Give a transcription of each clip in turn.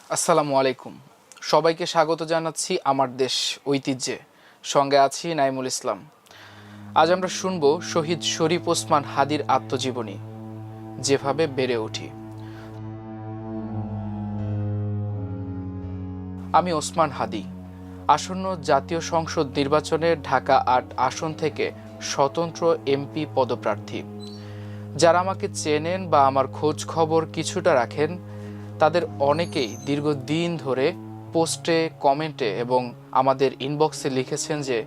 আসসালামু আলাইকুম। সবাইকে স্বাগত জানাচ্ছি আমার দেশ ঐতিহ্যে। সঙ্গে আছি নাইমুল ইসলাম। আজ আমরা শুনব শহীদ শরীফ ওসমান হাদির আত্মজীবনী, যেভাবে বেড়ে উঠি। আমি ওসমান হাদি, আসন্ন জাতীয় সংসদ নির্বাচনে ঢাকা ৮ আসন থেকে স্বতন্ত্র এমপি পদপ্রার্থী। যারা আমাকে চেনেন বা আমার খোঁজ খবর কিছুটা রাখেন, তাদের অনেকেই দীর্ঘদিন ধরে পোস্টে, কমেন্টে এবং আমাদের ইনবক্সে লিখেছেন যে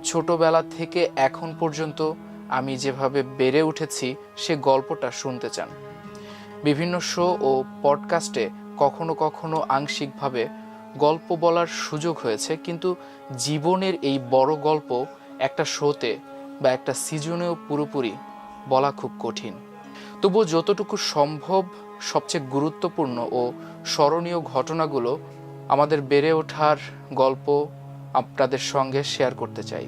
ছোটবেলা থেকে এখন পর্যন্ত আমি যেভাবে বেড়ে উঠেছি সে গল্পটা শুনতে চান। বিভিন্ন শো ও পডকাস্টে কখনো কখনো আংশিকভাবে গল্প বলার সুযোগ হয়েছে, কিন্তু জীবনের এই বড় গল্প একটা শোতে বা একটা সিজনেও পুরোপুরি বলা খুব কঠিন। তবুও যতটুকু সম্ভব সবচেয়ে গুরুত্বপূর্ণ ও স্মরণীয় ঘটনাগুলো, আমাদের বেড়ে ওঠার গল্প আপনাদের সঙ্গে শেয়ার করতে চাই।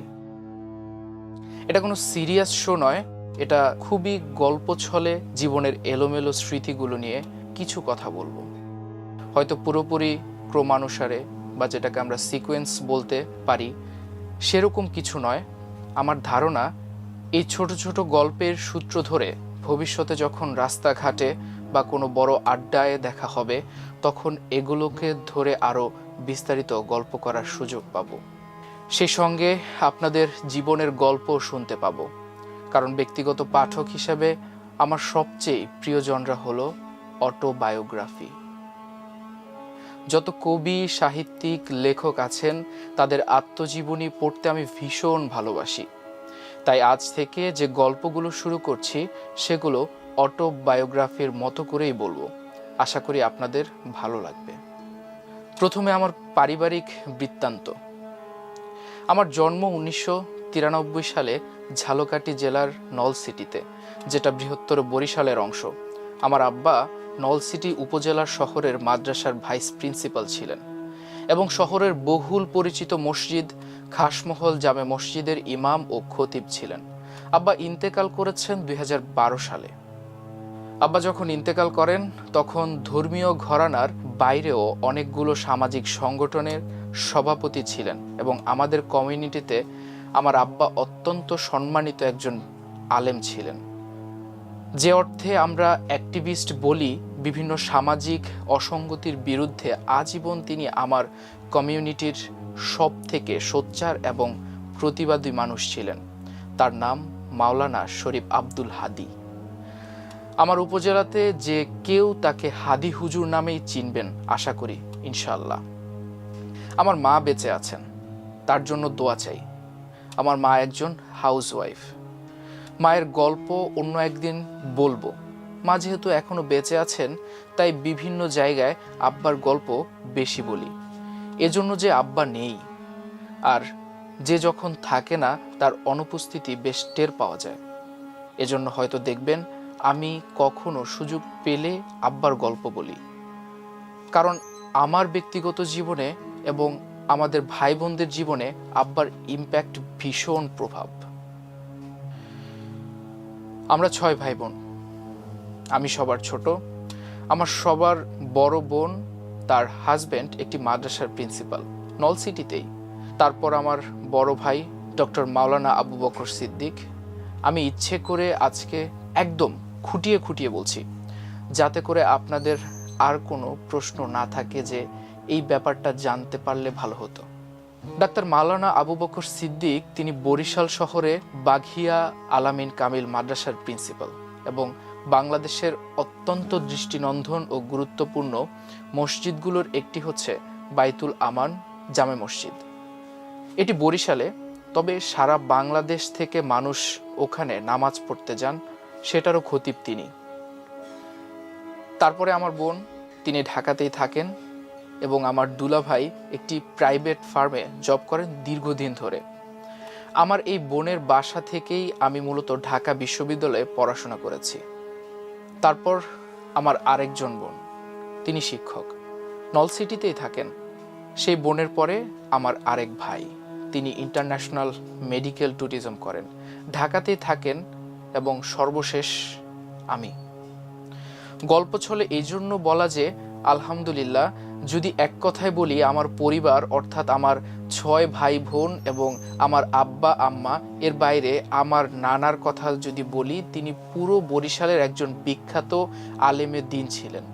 এটা কোনো সিরিয়াস শো নয়, এটা খুবই গল্প ছলে জীবনের এলোমেলো স্মৃতিগুলো নিয়ে কিছু কথা বলবো। হয়তো পুরোপুরি ক্রমানুসারে বা যেটাকে আমরা সিকোয়েন্স বলতে পারি সেরকম কিছু নয়। আমার ধারণা এই ছোট ছোট গল্পের সূত্র ধরে ভবিষ্যতে যখন রাস্তাঘাটে বা কোনো বড় আড্ডায় দেখা হবে, তখন এগুলোকে ধরে আরও বিস্তারিত গল্প করার সুযোগ পাব। সেই সঙ্গে আপনাদের জীবনের গল্প শুনতে পাব, কারণ ব্যক্তিগত পাঠক হিসেবে আমার সবচেয়ে প্রিয় জনরা হলো অটোবায়োগ্রাফি। যত কবি, সাহিত্যিক, লেখক আছেন, তাদের আত্মজীবনী পড়তে আমি ভীষণ ভালোবাসি। তাই আজ থেকে যে গল্পগুলো শুরু করছি সেগুলো অটোবায়োগ্রাফির মতো করেই বলবো। আশা করি আপনাদের ভালো লাগবে। প্রথমে আমার পারিবারিক বৃত্তান্ত। আমার জন্ম 1993 সালে ঝালকাঠি জেলার নলসিটিতে, যেটা বৃহত্তর বরিশালের অংশ। আমার আব্বা নলসিটি উপজেলার শহরের মাদ্রাসার ভাইস প্রিন্সিপাল ছিলেন এবং শহরের বহুল পরিচিত মসজিদ খাসমহল জামে মসজিদের ইমাম ও খতিব ছিলেন। আব্বা ইন্তেকাল করেছেন 2012 সালে। আব্বা যখন ইন্তেকাল করেন তখন ধর্মীয় ঘরানার বাইরেও অনেকগুলো সামাজিক সংগঠনের সভাপতি ছিলেন এবং আমাদের কমিউনিটিতে আমার আব্বা অত্যন্ত সম্মানিত একজন আলেম ছিলেন। যে অর্থে আমরা অ্যাক্টিভিস্ট বলি, বিভিন্ন সামাজিক অসঙ্গতির বিরুদ্ধে আজীবন তিনি আমার কমিউনিটির সব থেকে সোচ্চার এবং প্রতিবাদী মানুষ ছিলেন। তার নাম মাওলানা শরীফ আব্দুল হাদি। আমার উপজেলাতে যে কেউ তাকে হাদি হুজুর নামেই চিনবেন আশা করি, ইনশাআল্লাহ। আমার মা বেঁচে আছেন, তার জন্য দোয়া চাই। আমার মা একজন হাউসওয়াইফ। মায়ের গল্প অন্য একদিন বলবো। মা যেহেতু এখনো বেঁচে আছেন, তাই বিভিন্ন জায়গায় আব্বার গল্প বেশি বলি। এজন্য যে আব্বা নেই, আর যে যখন থাকে না তার অনুপস্থিতি বেশ টের পাওয়া যায়। এজন্য হয়তো দেখবেন আমি কখনো সুযোগ পেলে আব্বার গল্প বলি, কারণ আমার ব্যক্তিগত জীবনে এবং আমাদের ভাই বোনদের জীবনে আব্বার ইম্প্যাক্ট ভীষণ প্রভাব। আমরা 6 ভাই বোন, আমি সবার ছোট। আমার সবার বড় বোন, তার হাজব্যান্ড একটি মাদ্রাসার প্রিন্সিপাল নলসিটিতেই। তারপর আমার বড় ভাই ডক্টর মাওলানা আবু বকর সিদ্দিক। আমি ইচ্ছে করে আজকে একদম খুঁটিয়ে খুঁটিয়ে বলছি, যাতে করে আপনাদের আর কোনো প্রশ্ন না থাকে যে এই ব্যাপারটা জানতে পারলে ভালো হতো। ডাক্তার মাওলানা আবু বকর সিদ্দিক তিনি বরিশাল শহরে বাঘিয়া আলামিন কামিল মাদ্রাসার প্রিন্সিপাল এবং বাংলাদেশের অত্যন্ত দৃষ্টিনন্দন ও গুরুত্বপূর্ণ মসজিদগুলোর একটি হচ্ছে বাইতুল আমান জামে মসজিদ। এটি বরিশালে, তবে সারা বাংলাদেশ থেকে মানুষ ওখানে নামাজ পড়তে যান, সেটারও খতিব তিনি। তারপরে আমার বোন, তিনি ঢাকাতেই থাকেন এবং আমার দুলাভাই একটি প্রাইভেট ফার্মে জব করেন দীর্ঘদিন ধরে। আমার এই বোনের বাসা থেকেই আমি মূলত ঢাকা বিশ্ববিদ্যালয়ে পড়াশোনা করেছি। তারপর আমার আরেকজন বোন, তিনি শিক্ষক, নলসিটিতেই থাকেন। সেই বোনের পরে আমার আরেক ভাই, তিনি ইন্টারন্যাশনাল মেডিকেল ট্যুরিজম করেন, ঢাকাতেই থাকেন। এবং সর্বশেষ আমি। গল্প ছলে এই জন্য বলা যে আলহামদুলিল্লাহ, যদি এক কথায় বলি, আমার পরিবার অর্থাৎ আমার 6 ভাই বোন এবং আমার আব্বা আম্মা, এর বাইরে আমার নানার কথা যদি বলি, তিনি পুরো বরিশালের একজন বিখ্যাত আলেমে দ্বীন ছিলেন।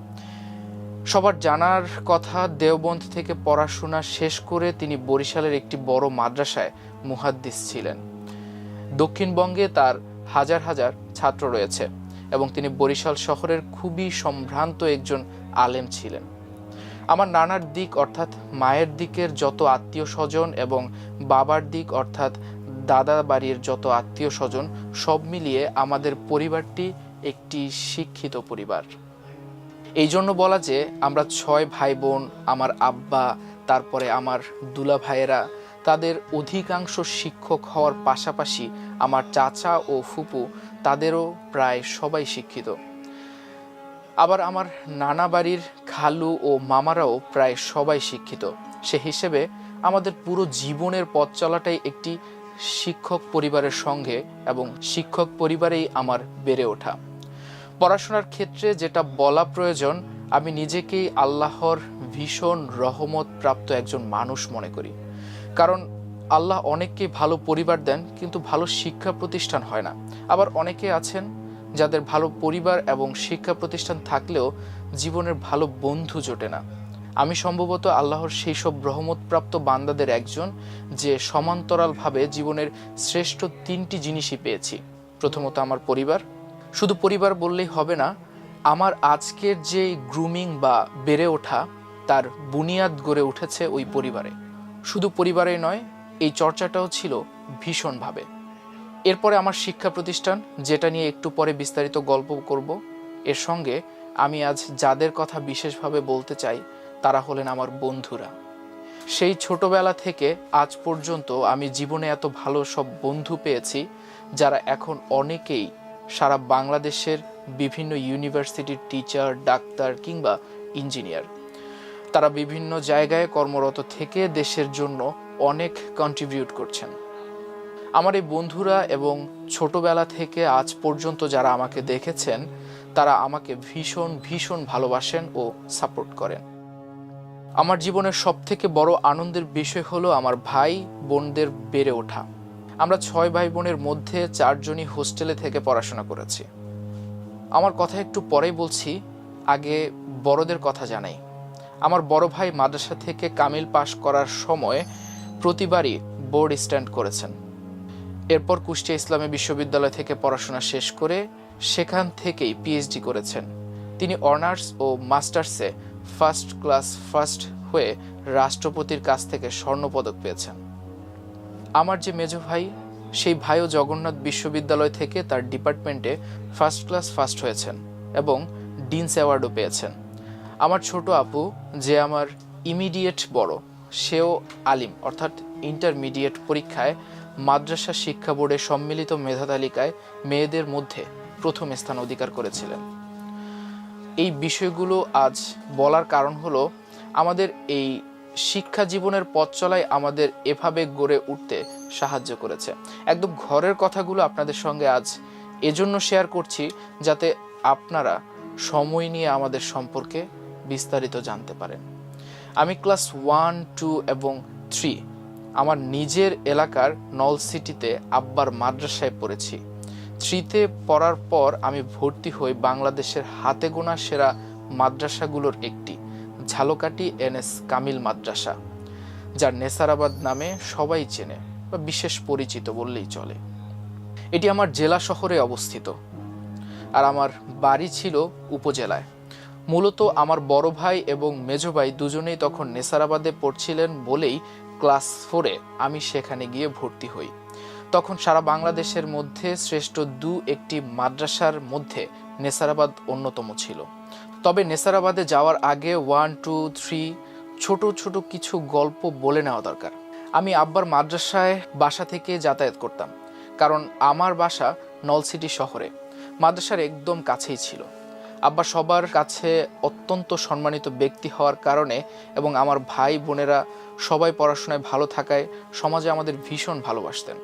সবার জানার কথা, দেওবন্দ থেকে পড়াশোনা শেষ করে তিনি বরিশালের একটি বড় মাদ্রাসায় মুহাদ্দিস ছিলেন। দক্ষিণবঙ্গে তার হাজার হাজার ছাত্র রয়েছে এবং তিনি বরিশাল শহরের খুবই সম্ভ্রান্ত একজন আলেম ছিলেন। আমার নানার দিক অর্থাৎ মায়ের দিকের যত আত্মীয় স্বজন এবং বাবার দিক অর্থাৎ দাদা বাড়ির যত আত্মীয় স্বজন, সব মিলিয়ে আমাদের পরিবারটি একটি শিক্ষিত পরিবার। এই জন্য বলা যে আমরা 6 ভাই বোন, আমার আব্বা, তারপরে আমার দুলা ভাইয়েরা, তাদের অধিকাংশ শিক্ষক হওয়ার পাশাপাশি আমার চাচা ও ফুপু তাদেরও প্রায় সবাই শিক্ষিত। আবার আমার নানা বাড়ির খালু ও মামারাও প্রায় সবাই শিক্ষিত। সে হিসেবে আমাদের পুরো জীবনের পথ চলাটাই একটি শিক্ষক পরিবারের সঙ্গে এবং শিক্ষক পরিবারেই আমার বেড়ে ওঠা। পড়াশোনার ক্ষেত্রে যেটা বলা প্রয়োজন, আমি নিজেকেই আল্লাহর ভীষণ রহমত প্রাপ্ত একজন মানুষ মনে করি। কারণ আল্লাহ অনেককে ভালো পরিবার দেন, কিন্তু ভালো শিক্ষা প্রতিষ্ঠান হয় না। আবার অনেকে আছেন যাদের ভালো পরিবার এবং শিক্ষা প্রতিষ্ঠান থাকলেও জীবনের ভালো বন্ধু জোটে না। আমি সম্ভবত আল্লাহর সেই সব রহমতপ্রাপ্ত বান্দাদের একজন, যে সমান্তরালভাবে জীবনের শ্রেষ্ঠ 3টি জিনিসই পেয়েছি। প্রথমত আমার পরিবার। শুধু পরিবার বললেই হবে না, আমার আজকের যে গ্রুমিং বা বেড়ে ওঠা, তার বুনিয়াদ গড়ে উঠেছে ওই পরিবারে। শুধু পরিবারে নয়, এই চর্চাটাও ছিল ভীষণভাবে। এরপরে আমার শিক্ষা প্রতিষ্ঠান, যেটা নিয়ে একটু পরে বিস্তারিত গল্প করব। এর সঙ্গে আমি আজ যাদের কথা বিশেষভাবে বলতে চাই, তারা হলেন আমার বন্ধুরা। সেই ছোটবেলা থেকে আজ পর্যন্ত আমি জীবনে এত ভালো সব বন্ধু পেয়েছি, যারা এখন অনেকেই সারা বাংলাদেশের বিভিন্ন ইউনিভার্সিটির টিচার, ডাক্তার কিংবা ইঞ্জিনিয়ার। তারা বিভিন্ন জায়গায় কর্মরত থেকে দেশের জন্য অনেক কন্ট্রিবিউট করছেন। আমার এই বন্ধুরা এবং ছোটবেলা থেকে আজ পর্যন্ত যারা আমাকে দেখেছেন, তারা আমাকে ভীষণ ভীষণ ভালোবাসেন ও সাপোর্ট করেন। আমার জীবনের সবথেকে বড় আনন্দের বিষয় হলো আমার ভাই বোনদের বেড়ে ওঠা। আমরা 6 ভাই বোনের মধ্যে 4 জনই হোস্টেলে থেকে পড়াশোনা করেছি। আমার কথা একটু পরেই বলছি, আগে বড়দের কথা জানাই। আমার বড় ভাই মাদ্রাসা থেকে কামিল পাশ করার সময় প্রতিবারই বোর্ড স্ট্যান্ড করেছেন। এরপর কুষ্টিয়া ইসলামী বিশ্ববিদ্যালয় থেকে পড়াশোনা শেষ করে সেখান থেকেই পিএইচডি করেছেন। তিনি অনার্স ও মাস্টার্সে ফার্স্ট ক্লাস ফার্স্ট হয়ে রাষ্ট্রপতির কাছ থেকে স্বর্ণপদক পেয়েছেন। আমার যে মেজ ভাই, সেই ভাইও জগন্নাথ বিশ্ববিদ্যালয় থেকে তার ডিপার্টমেন্টে ফার্স্ট ক্লাস ফার্স্ট হয়েছেন এবং ডিনস অ্যাওয়ার্ডও পেয়েছেন। আমার ছোট আপু, যে আমার ইমিডিয়েট বড়, সেও আলিম অর্থাৎ ইন্টারমিডিয়েট পরীক্ষায় মাদ্রাসা শিক্ষা বোর্ডের সম্মিলিত মেধা তালিকায় মেয়েদের মধ্যে প্রথম স্থান অধিকার করেছিলেন। এই বিষয়গুলো আজ বলার কারণ হলো, আমাদের এই শিক্ষা জীবনের পথ চলায় আমাদের এভাবে গড়ে উঠতে সাহায্য করেছে। একদম ঘরের কথাগুলো আপনাদের সঙ্গে আজ এজন্য শেয়ার করছি, যাতে আপনারা সময় নিয়ে আমাদের সম্পর্কে বিস্তারিত জানতে পারেন। আমি ক্লাস 1, 2 এবং 3 আমার নিজের এলাকার নলসিটিতে আব্বার মাদ্রাসায় পড়েছি। 3তে পড়ার পর আমি ভর্তি হই বাংলাদেশের হাতে গোনা সেরা মাদ্রাসাগুলোর একটি, ঝালকাঠি এনএস কামিল মাদ্রাসা, যার নেসারাবাদ নামে সবাই চেনে বা বিশেষ পরিচিত বললেই চলে। এটি আমার জেলা শহরে অবস্থিত, আর আমার বাড়ি ছিল উপজেলায়। মূলত আমার বড় ভাই এবং মেজ ভাই দুজনেই তখন নেসারাবাদে পড়ছিলেন বলেই ক্লাস 4-এ আমি সেখানে গিয়ে ভর্তি হই। তখন সারা বাংলাদেশের মধ্যে শ্রেষ্ঠ একটি মাদ্রাসার মধ্যে নেসারাবাদ অন্যতম ছিল। তবে নেসারাবাদে যাওয়ার আগে 1, 2, 3 ছোট ছোট কিছু গল্প বলে নেওয়া দরকার। আমি আব্বার মাদ্রাসায় বাসা থেকে যাতায়াত করতাম, কারণ আমার বাসা নলসিটি শহরে, মাদ্রাসার একদম কাছেই ছিল। আব্বা সবার কাছে অত্যন্ত সম্মানিত ব্যক্তি হওয়ার কারণে এবং আমার ভাই বোনেরা সবাই পড়াশোনায় ভালো থাকায় সমাজে আমাদের ভীষণ ভালোবাসতেন।